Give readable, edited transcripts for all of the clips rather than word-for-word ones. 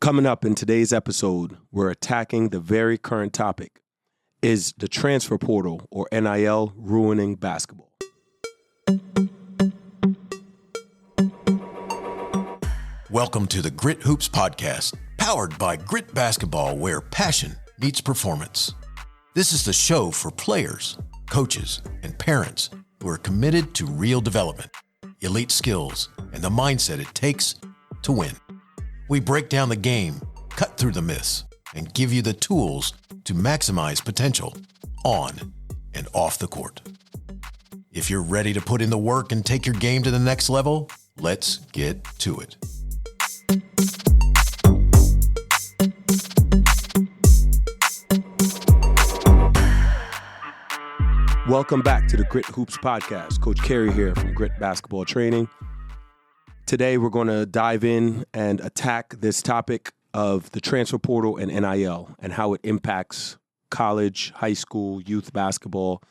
Coming up in today's episode, we're attacking the very current topic. Is the transfer portal, or NIL, ruining basketball? Welcome to the Grit Hoops Podcast, powered by Grit Basketball, where passion meets performance. This is the show for players, coaches, and parents who are committed to real development, elite skills, and the mindset it takes to win. We break down the game, cut through the myths, and give you the tools to maximize potential on and off the court. If you're ready to put in the work and take your game to the next level, let's get to it. Welcome back to the Grit Hoops Podcast. Coach Kerry here from Grit Basketball Training. Today we're going to dive in and attack this topic of the transfer portal and NIL and how it impacts college, high school, youth basketball.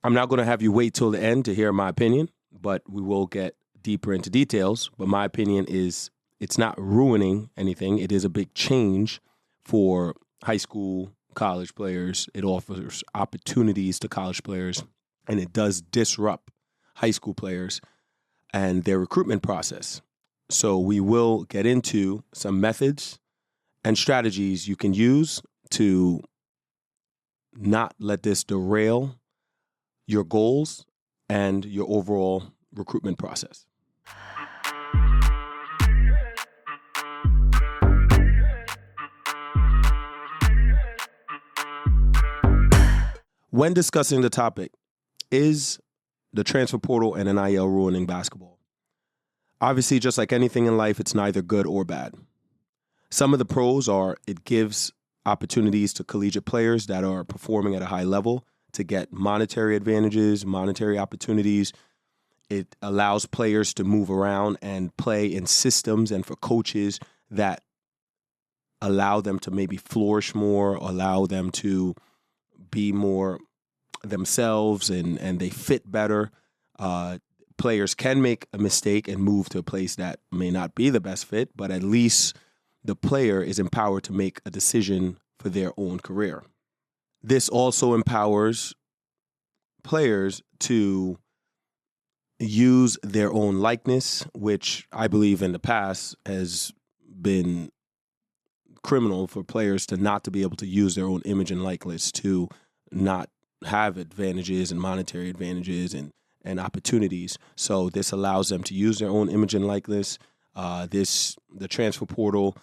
I'm not going to have you wait till the end to hear my opinion, but we will get deeper into details. But my opinion is it's not ruining anything. It is a big change for high school, college players. It offers opportunities to college players, and it does disrupt high school players and their recruitment process. So we will get into some methods and strategies you can use to not let this derail your goals and your overall recruitment process. When discussing the topic, is the transfer portal and NIL ruining basketball? Obviously, just like anything in life, it's neither good or bad. Some of the pros are it gives opportunities to collegiate players that are performing at a high level to get monetary advantages, monetary opportunities. It allows players to move around and play in systems, and for coaches that allow them to maybe flourish more, allow them to be more themselves, and they fit better. Players can make a mistake and move to a place that may not be the best fit, but at least the player is empowered to make a decision for their own career. This also empowers players to use their own likeness, which I believe in the past has been criminal for players to not to be able to use their own image and likeness to not have advantages and monetary advantages and opportunities. So this allows them to use their own image and likeness. The transfer portal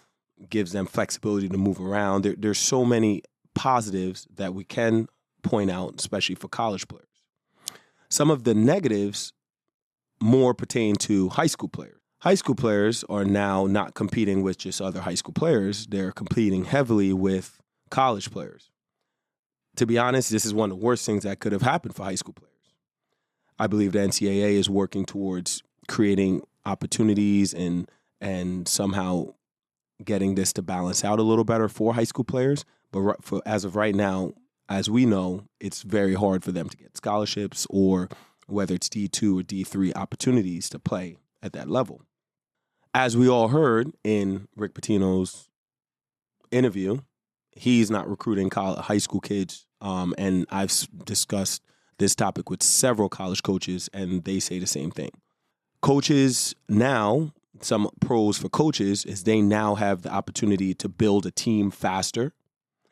gives them flexibility to move around. There's so many positives that we can point out, especially for college players. Some of the negatives more pertain to high school players. High school players are now not competing with just other high school players. They're competing heavily with college players. To be honest, this is one of the worst things that could have happened for high school players. I believe the NCAA is working towards creating opportunities and somehow getting this to balance out a little better for high school players. But as of right now, as we know, it's very hard for them to get scholarships, or whether it's D2 or D3 opportunities to play at that level. As we all heard in Rick Pitino's interview, he's not recruiting high school kids, and I've discussed this topic with several college coaches, and they say the same thing. Coaches now, some pros for coaches, is they now have the opportunity to build a team faster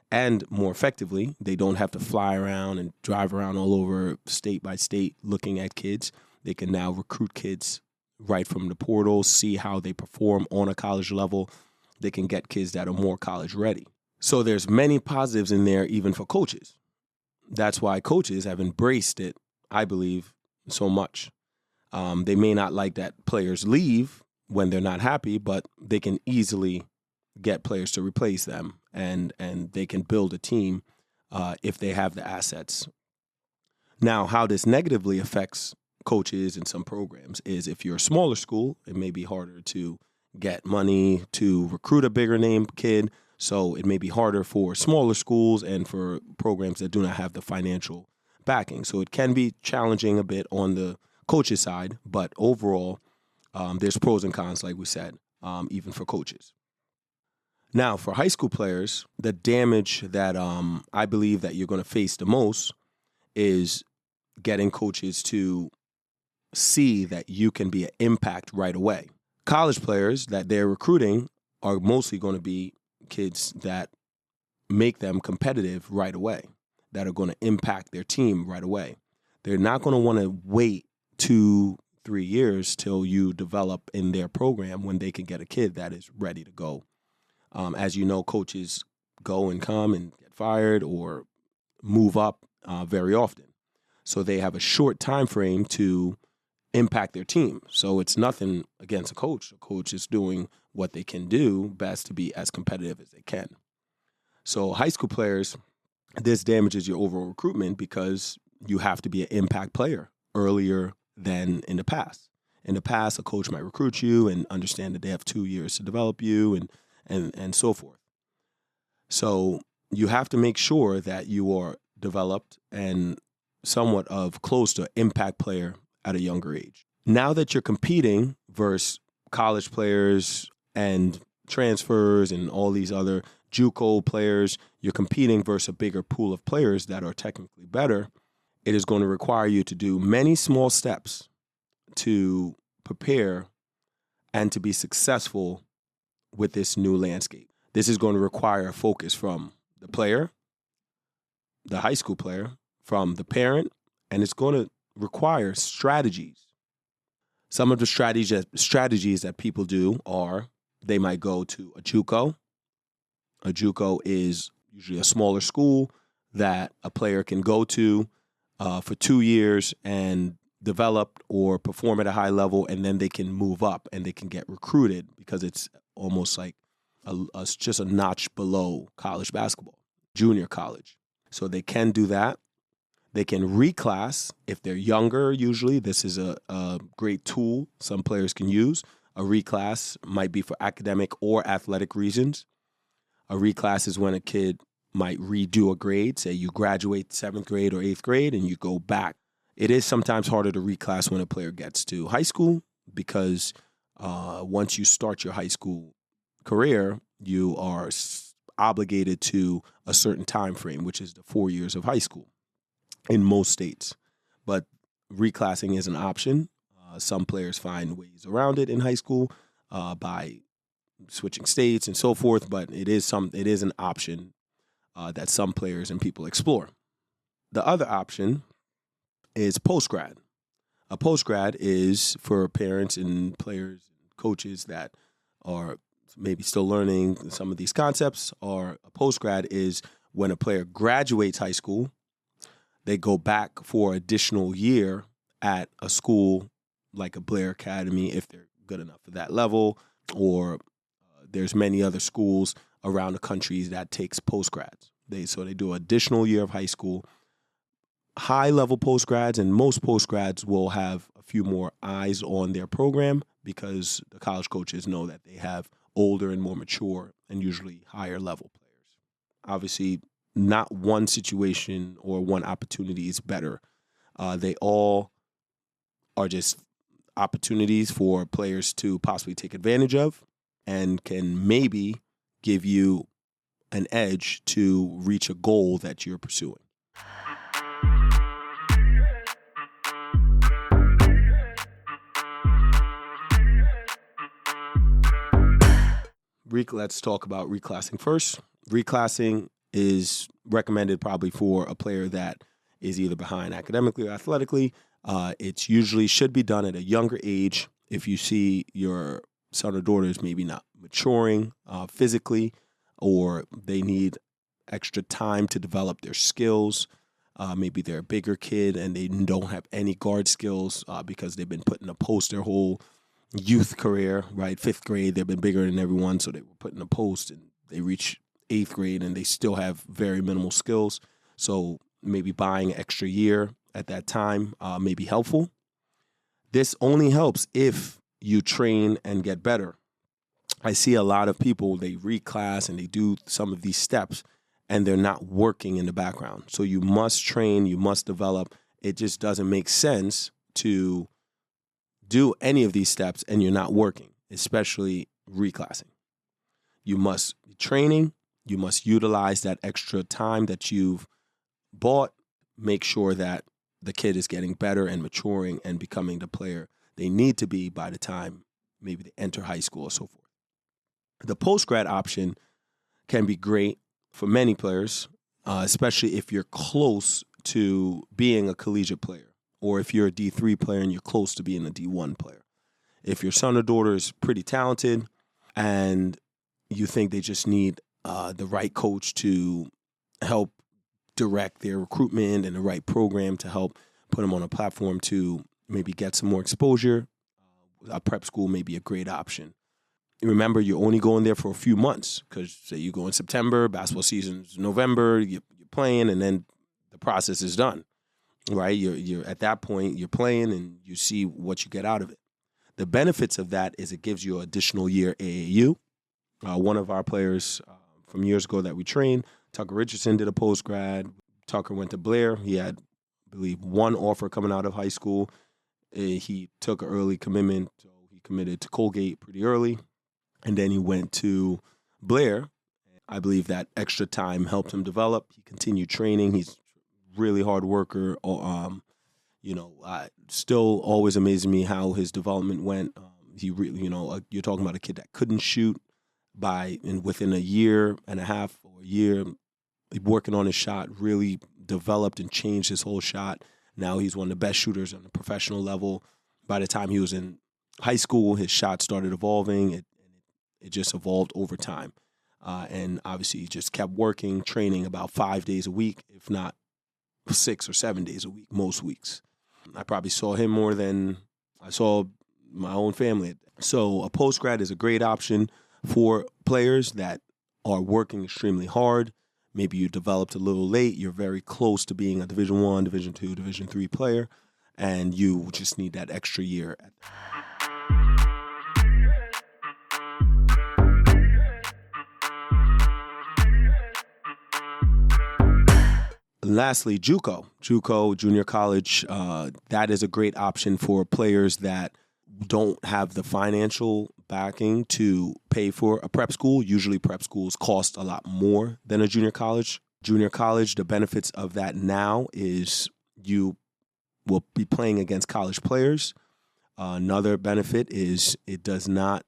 and more effectively. They don't have to fly around and drive around all over state by state looking at kids. They can now recruit kids right from the portal, see how they perform on a college level. They can get kids that are more college ready. So there's many positives in there even for coaches. That's why coaches have embraced it, I believe, so much. They may not like that players leave when they're not happy, but they can easily get players to replace them, and they can build a team if they have the assets. Now, how this negatively affects coaches in some programs is if you're a smaller school, it may be harder to get money to recruit a bigger name kid. So it may be harder for smaller schools and for programs that do not have the financial backing. So it can be challenging a bit on the coach's side, but overall, there's pros and cons, like we said, even for coaches. Now, for high school players, the damage that I believe that you're going to face the most is getting coaches to see that you can be an impact right away. College players that they're recruiting are mostly going to be kids that make them competitive right away, that are going to impact their team right away. They're not going to want to wait 2-3 years till you develop in their program when they can get a kid that is ready to go. As you know, coaches go and come and get fired or move up very often. So they have a short time frame to impact their team. So it's nothing against a coach. A coach is doing what they can do best to be as competitive as they can. So high school players, this damages your overall recruitment because you have to be an impact player earlier than in the past. In the past, a coach might recruit you and understand that they have 2 years to develop you and so forth. So you have to make sure that you are developed and somewhat of close to impact player at a younger age. Now that you're competing versus college players and transfers and all these other JUCO players, you're competing versus a bigger pool of players that are technically better. It is going to require you to do many small steps to prepare and to be successful with this new landscape. This is going to require a focus from the player, the high school player, from the parent, and it's going to require strategies. Some of the strategies that people do are they might go to a JUCO. A JUCO is usually a smaller school that a player can go to for 2 years and develop or perform at a high level, and then they can move up and they can get recruited because it's almost like just a notch below college basketball, junior college. So they can do that. They can reclass if they're younger. Usually this is a great tool some players can use. A reclass might be for academic or athletic reasons. A reclass is when a kid might redo a grade. Say you graduate 7th grade or 8th grade and you go back. It is sometimes harder to reclass when a player gets to high school because once you start your high school career, you are obligated to a certain time frame, which is the 4 years of high school in most states. But reclassing is an option. Some players find ways around it in high school by switching states and so forth, but it is an option that some players and people explore. The other option is post-grad. A post-grad is for parents and players and coaches that are maybe still learning some of these concepts, or a post-grad is when a player graduates high school, they go back for additional year at a school like a Blair Academy if they're good enough for that level, or there's many other schools around the country that takes post-grads. So they do an additional year of high school. High-level post-grads and most post-grads will have a few more eyes on their program because the college coaches know that they have older and more mature and usually higher-level players. Obviously, not one situation or one opportunity is better. They all are just opportunities for players to possibly take advantage of and can maybe give you an edge to reach a goal that you're pursuing. Let's talk about reclassing first. Reclassing is recommended probably for a player that is either behind academically or athletically. It usually should be done at a younger age. If you see your son or daughter is maybe not maturing physically, or they need extra time to develop their skills. Maybe they're a bigger kid and they don't have any guard skills because they've been put in a post their whole youth career, right? 5th grade, they've been bigger than everyone, so they were put in a post and they reach 8th grade and they still have very minimal skills. So maybe buying an extra year at that time may be helpful. This only helps if you train and get better. I see a lot of people, they reclass and they do some of these steps and they're not working in the background. So you must train, you must develop. It just doesn't make sense to do any of these steps and you're not working, especially reclassing. You must be training. You must utilize that extra time that you've bought. Make sure that the kid is getting better and maturing and becoming the player they need to be by the time maybe they enter high school or so forth. The post-grad option can be great for many players, especially if you're close to being a collegiate player, or if you're a D3 player and you're close to being a D1 player. If your son or daughter is pretty talented and you think they just need the right coach to help direct their recruitment and the right program to help put them on a platform to maybe get some more exposure, a prep school may be a great option. Remember, you're only going there for a few months because, say, you go in September, basketball season's November, you're playing, and then the process is done, right? You're at that point, you're playing, and you see what you get out of it. The benefits of that is it gives you an additional year AAU. One of our players from years ago that we trained, Tucker Richardson, did a post-grad. Tucker went to Blair. He had, I believe, one offer coming out of high school. He took an early commitment, so he committed to Colgate pretty early. And then he went to Blair. I believe that extra time helped him develop. He continued training. He's a really hard worker. Still always amazes me how his development went. He really, you're talking about a kid that couldn't shoot within a year and a half or a year, working on his shot, really developed and changed his whole shot. Now he's one of the best shooters on the professional level. By the time he was in high school, his shot started evolving. It just evolved over time. And obviously he just kept working, training about 5 days a week, if not 6 or 7 days a week, most weeks. I probably saw him more than I saw my own family. So a post-grad is a great option for players that are working extremely hard. Maybe you developed a little late. You're very close to being a Division I, Division II, Division III player, and you just need that extra year. Lastly, JUCO, junior college, that is a great option for players that don't have the financial backing to pay for a prep school. Usually prep schools cost a lot more than a junior college. Junior college, the benefits of that now is you will be playing against college players. Another benefit is it does not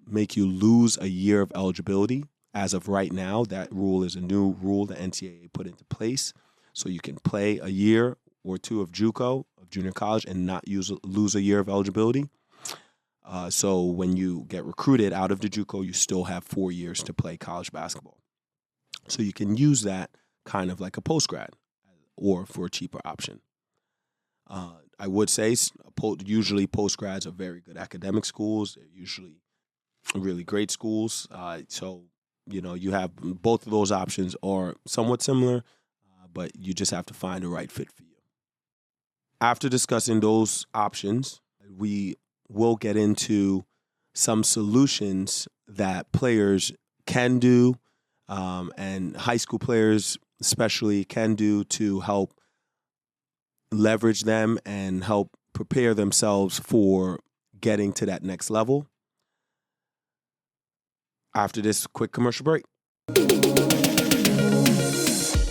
make you lose a year of eligibility. As of right now, that rule is a new rule the NCAA put into place. So you can play a year or two of JUCO, of junior college, and not lose a year of eligibility. So when you get recruited out of the JUCO, you still have 4 years to play college basketball. So you can use that kind of like a post-grad or for a cheaper option. I would say usually post-grads are very good academic schools. They're usually really great schools. You have both of those options are somewhat similar, but you just have to find the right fit for you. After discussing those options, we will get into some solutions that players can do, and high school players especially can do to help leverage them and help prepare themselves for getting to that next level. After this quick commercial break.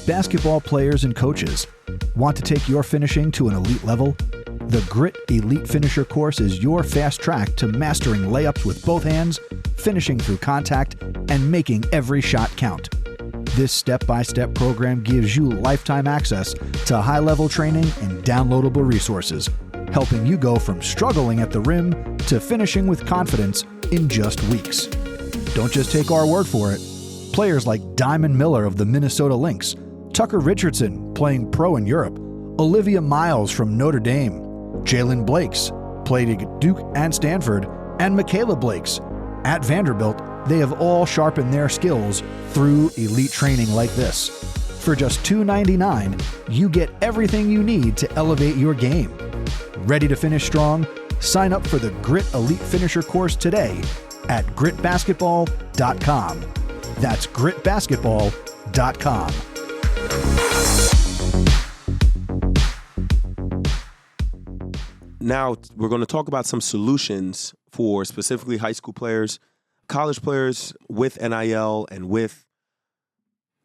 Basketball players and coaches, want to take your finishing to an elite level? The Grit Elite Finisher course is your fast track to mastering layups with both hands, finishing through contact, and making every shot count. This step-by-step program gives you lifetime access to high-level training and downloadable resources, helping you go from struggling at the rim to finishing with confidence in just weeks. Don't just take our word for it. Players like Diamond Miller of the Minnesota Lynx, Tucker Richardson playing pro in Europe, Olivia Miles from Notre Dame, Jalen Blakes played at Duke and Stanford, and Michaela Blakes at Vanderbilt. They have all sharpened their skills through elite training like this. For just $2.99, you get everything you need to elevate your game. Ready to finish strong? Sign up for the Grit Elite Finisher course today at gritbasketball.com. That's gritbasketball.com. Now we're going to talk about some solutions for specifically high school players, College players with NIL and with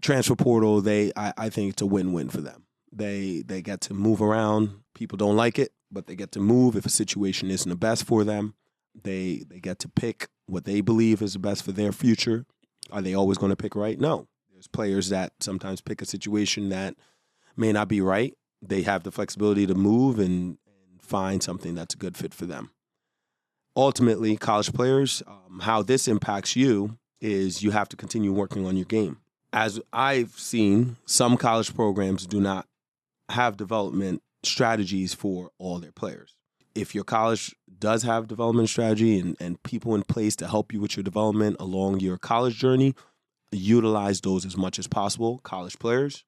transfer portal, I think it's a win-win for them. They get to move around. People don't like it, but they get to move if a situation isn't the best for them. They get to pick what they believe is the best for their future. Are they always going to pick right? No. There's players that sometimes pick a situation that may not be right. They have the flexibility to move and find something that's a good fit for them. Ultimately, college players, how this impacts you is you have to continue working on your game. As I've seen, some college programs do not have development strategies for all their players. If your college does have development strategy and people in place to help you with your development along your college journey, utilize those as much as possible, college players.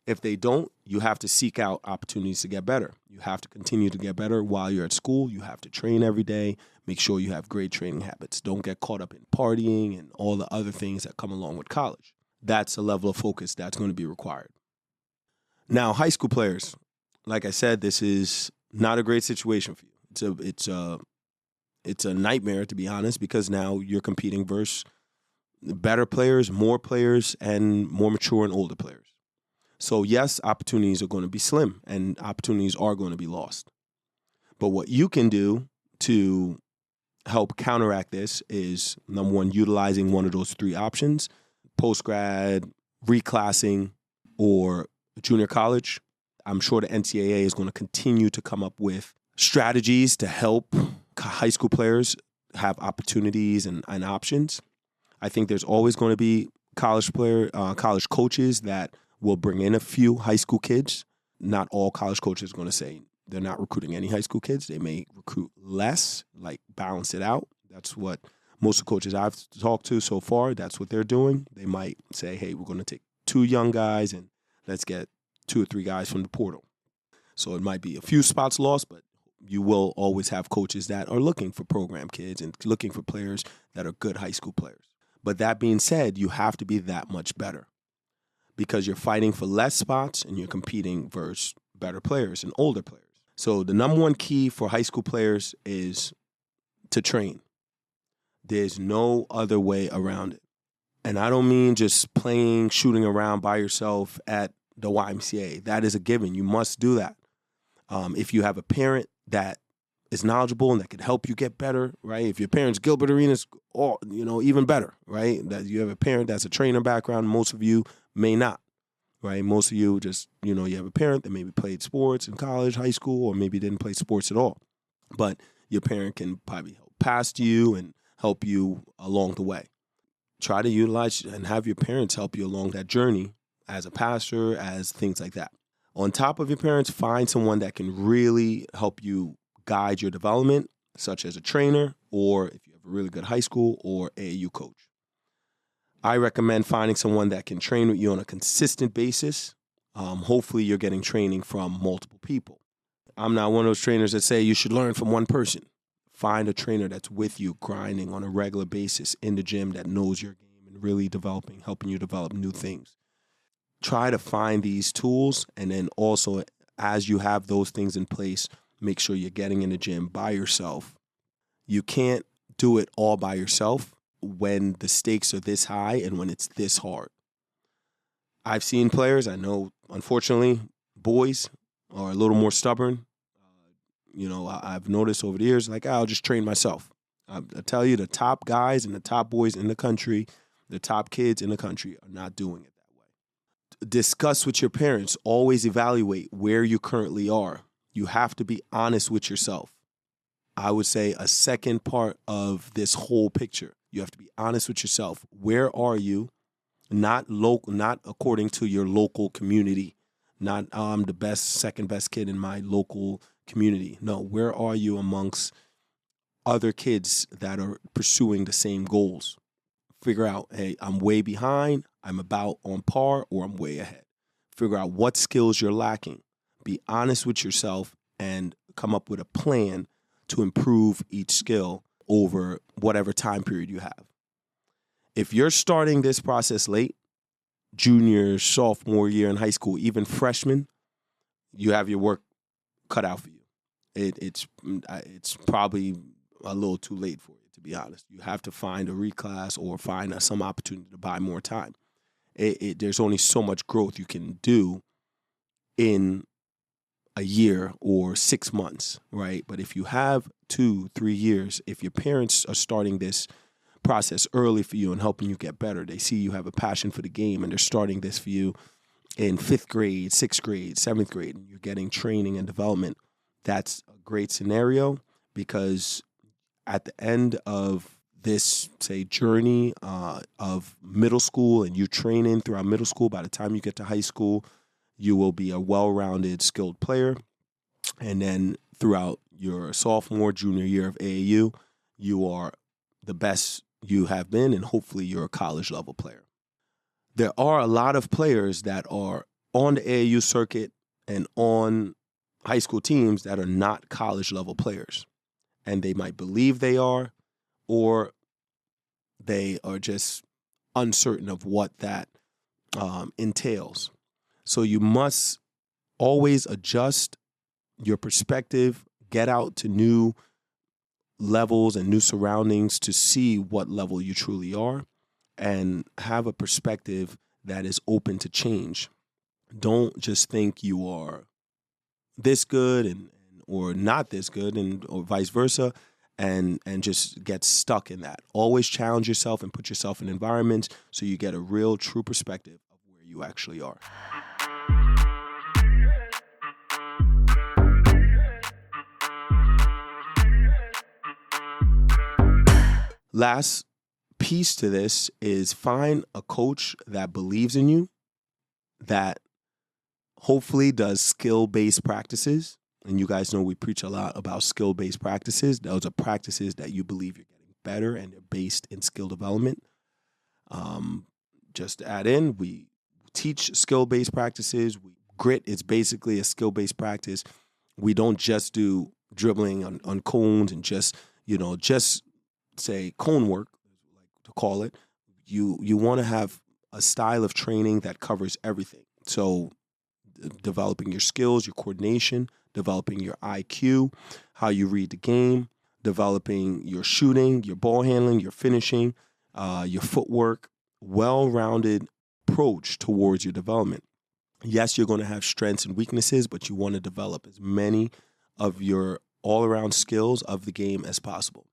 If they don't, you have to seek out opportunities to get better. You have to continue to get better while you're at school. You have to train every day. Make sure you have great training habits. Don't get caught up in partying and all the other things that come along with college. That's a level of focus that's going to be required. Now, high school players, like I said, this is not a great situation for you. It's a nightmare, to be honest, because now you're competing versus better players, and more mature and older players. So yes, opportunities are going to be slim and opportunities are going to be lost. But what you can do to help counteract this is, number one, utilizing one of those three options: post-grad, reclassing, or junior college. I'm sure the NCAA is going to continue to come up with strategies to help high school players have opportunities and options. I think there's always going to be college coaches that will bring in a few high school kids. Not all college coaches are going to say they're not recruiting any high school kids. They may recruit less, like balance it out. That's what most of the coaches I've talked to so far, that's what they're doing. They might say, hey, we're going to take 2 young guys and let's get 2 or 3 guys from the portal. So it might be a few spots lost, but you will always have coaches that are looking for program kids and looking for players that are good high school players. But that being said, you have to be that much better because you're fighting for less spots and you're competing versus better players and older players. So the number one key for high school players is to train. There's no other way around it. And I don't mean just playing, shooting around by yourself at the YMCA. That is a given. You must do that. If you have a parent that is knowledgeable and that can help you get better, right? If your parent's Gilbert Arenas, even better, right? That you have a parent that's a trainer background. Most of you may not, right? Most of you just, you have a parent that maybe played sports in college, high school, or maybe didn't play sports at all. But your parent can probably help past you and help you along the way. Try to utilize and have your parents help you along that journey as a pastor, as things like that. On top of your parents, find someone that can really help you guide your development, such as a trainer, or if you have a really good high school or AAU coach. I recommend finding someone that can train with you on a consistent basis. Hopefully you're getting training from multiple people. I'm not one of those trainers that say you should learn from one person. Find a trainer that's with you, grinding on a regular basis in the gym, that knows your game and really helping you develop new things. Try to find these tools, and then also, as you have those things in place, make sure you're getting in the gym by yourself. You can't do it all by yourself when the stakes are this high and when it's this hard. I've seen players, I know, unfortunately, boys are a little more stubborn. I've noticed over the years, I'll just train myself. I tell you, the top guys and the top boys in the country, the top kids in the country are not doing it that way. Discuss with your parents. Always evaluate where you currently are. You have to be honest with yourself. I would say a second part of this whole picture. You have to be honest with yourself. Where are you? Not according to your local community. Not I'm the second best kid in my local community. No, where are you amongst other kids that are pursuing the same goals? Figure out, hey, I'm way behind, I'm about on par, or I'm way ahead. Figure out what skills you're lacking. Be honest with yourself and come up with a plan to improve each skill over whatever time period you have. If you're starting this process late, junior, sophomore year in high school, even freshman, you have your work cut out for you. It's probably a little too late for you, to be honest. You have to find a reclass or find some opportunity to buy more time. There's only so much growth you can do in a year or 6 months, right? But if you have 2-3 years, if your parents are starting this process early for you and helping you get better, they see you have a passion for the game and they're starting this for you in 5th grade, 6th grade, 7th grade, and you're getting training and development, that's a great scenario, because at the end of this, say, journey of middle school, and you training throughout middle school, by the time you get to high school, you will be a well-rounded, skilled player. And then throughout your sophomore, junior year of AAU, you are the best you have been, and hopefully you're a college-level player. There are a lot of players that are on the AAU circuit and on high school teams that are not college-level players. And they might believe they are, or they are just uncertain of what that entails. So you must always adjust your perspective, get out to new levels and new surroundings to see what level you truly are, and have a perspective that is open to change. Don't just think you are this good or not this good, or vice versa, and just get stuck in that. Always challenge yourself and put yourself in environments so you get a real, true perspective of where you actually are. Last piece to this is find a coach that believes in you, that hopefully does skill-based practices. And you guys know we preach a lot about skill-based practices. Those are practices that you believe you're getting better and they're based in skill development. Just to add in, we teach skill-based practices. Grit is basically a skill-based practice. We don't just do dribbling on cones and just say cone work, like to call it. You want to have a style of training that covers everything. So developing your skills, your coordination, developing your IQ, how you read the game, developing your shooting, your ball handling, your finishing, your footwork, well-rounded approach towards your development. Yes, you're going to have strengths and weaknesses, but you want to develop as many of your all-around skills of the game as possible.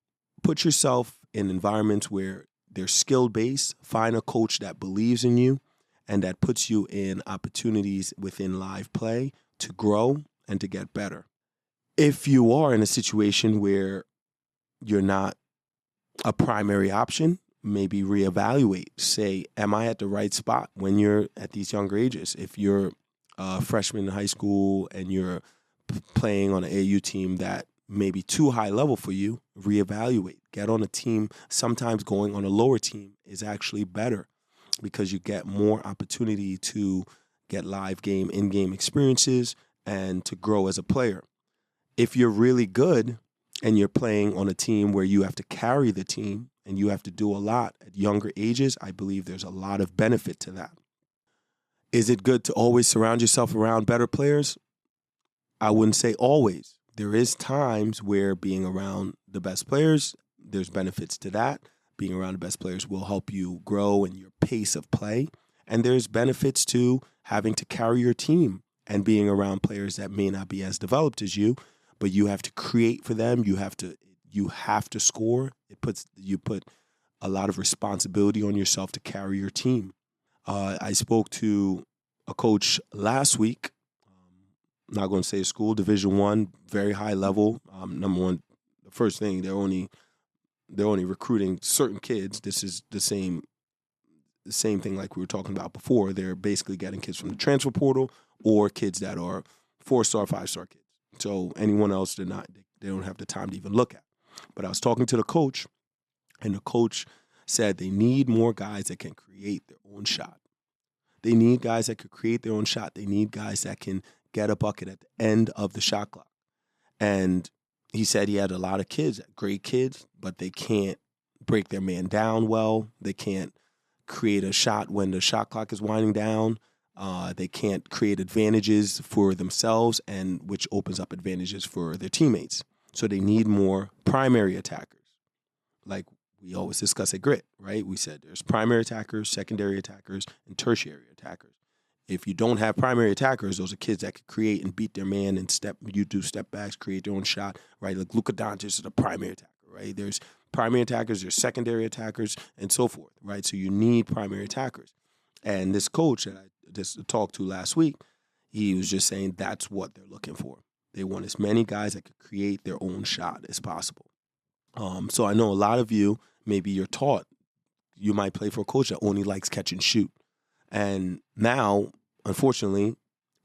Put yourself in environments where they're skill-based. Find a coach that believes in you and that puts you in opportunities within live play to grow and to get better. If you are in a situation where you're not a primary option, maybe reevaluate. Say, am I at the right spot when you're at these younger ages? If you're a freshman in high school and you're playing on an AAU team that may be too high level for you, reevaluate. Get on a team. Sometimes going on a lower team is actually better because you get more opportunity to get live game, in-game experiences and to grow as a player. If you're really good and you're playing on a team where you have to carry the team and you have to do a lot at younger ages, I believe there's a lot of benefit to that. Is it good to always surround yourself around better players? I wouldn't say always. There is times where being around the best players, there's benefits to that. Being around the best players will help you grow in your pace of play. And there's benefits to having to carry your team and being around players that may not be as developed as you, but you have to create for them. You have to score. You put a lot of responsibility on yourself to carry your team. I spoke to a coach last week. I'm not going to say school, Division I, very high level. Number one, the first thing, they're only recruiting certain kids. This is the same thing like we were talking about before. They're basically getting kids from the transfer portal or kids that are 4-star, 5-star kids. So anyone else, they don't have the time to even look at. But I was talking to the coach, and the coach said they need more guys that can create their own shot. They need guys that can create their own shot. They need guys that can get a bucket at the end of the shot clock. And he said he had a lot of kids, great kids, but they can't break their man down well. They can't create a shot when the shot clock is winding down. They can't create advantages for themselves, and which opens up advantages for their teammates. So they need more primary attackers. like we always discuss at Grit, right? We said there's primary attackers, secondary attackers, and tertiary attackers. If you don't have primary attackers, those are kids that could create and beat their man and you do step backs, create their own shot, right? Like Luka Doncic is a primary attacker, right? There's primary attackers, there's secondary attackers, and so forth, right? So you need primary attackers. And this coach that I just talked to last week, he was just saying that's what they're looking for. They want as many guys that could create their own shot as possible. So I know a lot of you, maybe you're taught, you might play for a coach that only likes catch and shoot. And now, unfortunately,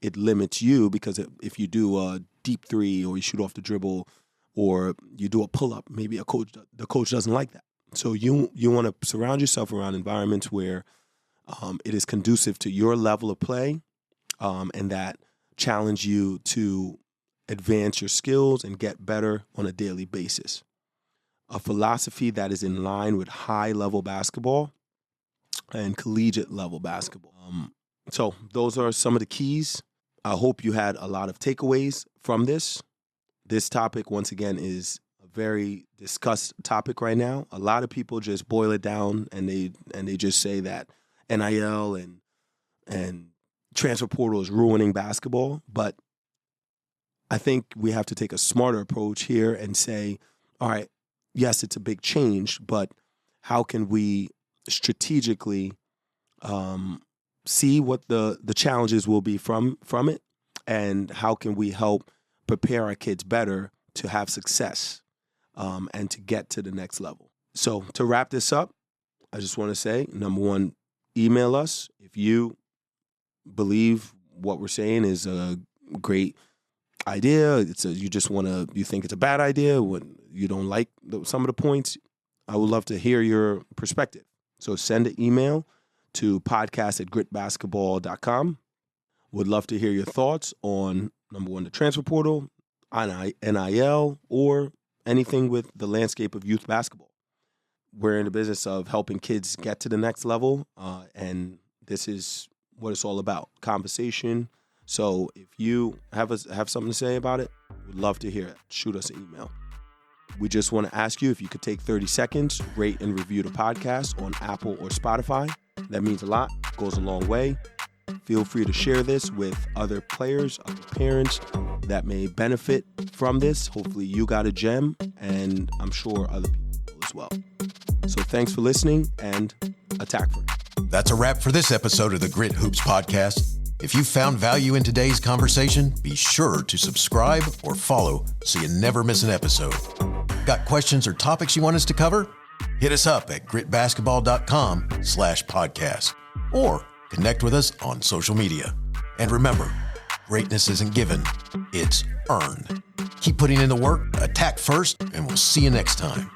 it limits you because if you do a deep three or you shoot off the dribble or you do a pull-up, maybe the coach doesn't like that. So you want to surround yourself around environments where it is conducive to your level of play and that challenge you to advance your skills and get better on a daily basis. A philosophy that is in line with high-level basketball and collegiate-level basketball. So those are some of the keys. I hope you had a lot of takeaways from this. This topic, once again, is a very discussed topic right now. A lot of people just boil it down and they just say that NIL and transfer portal is ruining basketball. But I think we have to take a smarter approach here and say, all right, yes, it's a big change, but how can we strategically see what the challenges will be from it, and how can we help prepare our kids better to have success and to get to the next level. So to wrap this up, I just want to say, number one, email us if you believe what we're saying is a great idea. You think it's a bad idea, when you don't like some of the points. I would love to hear your perspective. So send an email to podcast@gritbasketball.com. Would love to hear your thoughts on, number one, the transfer portal, NIL, or anything with the landscape of youth basketball. We're in the business of helping kids get to the next level, and this is what it's all about, conversation. So if you have something to say about it, we'd love to hear it. Shoot us an email. We just want to ask you if you could take 30 seconds, rate and review the podcast on Apple or Spotify. That means a lot, goes a long way. Feel free to share this with other players, other parents that may benefit from this. Hopefully you got a gem, and I'm sure other people will as well. So thanks for listening, and attack for it. That's a wrap for this episode of the Grit Hoops Podcast. If you found value in today's conversation, be sure to subscribe or follow so you never miss an episode. Got questions or topics you want us to cover? Hit us up at gritbasketball.com/podcast or connect with us on social media. And remember, greatness isn't given, it's earned. Keep putting in the work, attack first, and we'll see you next time.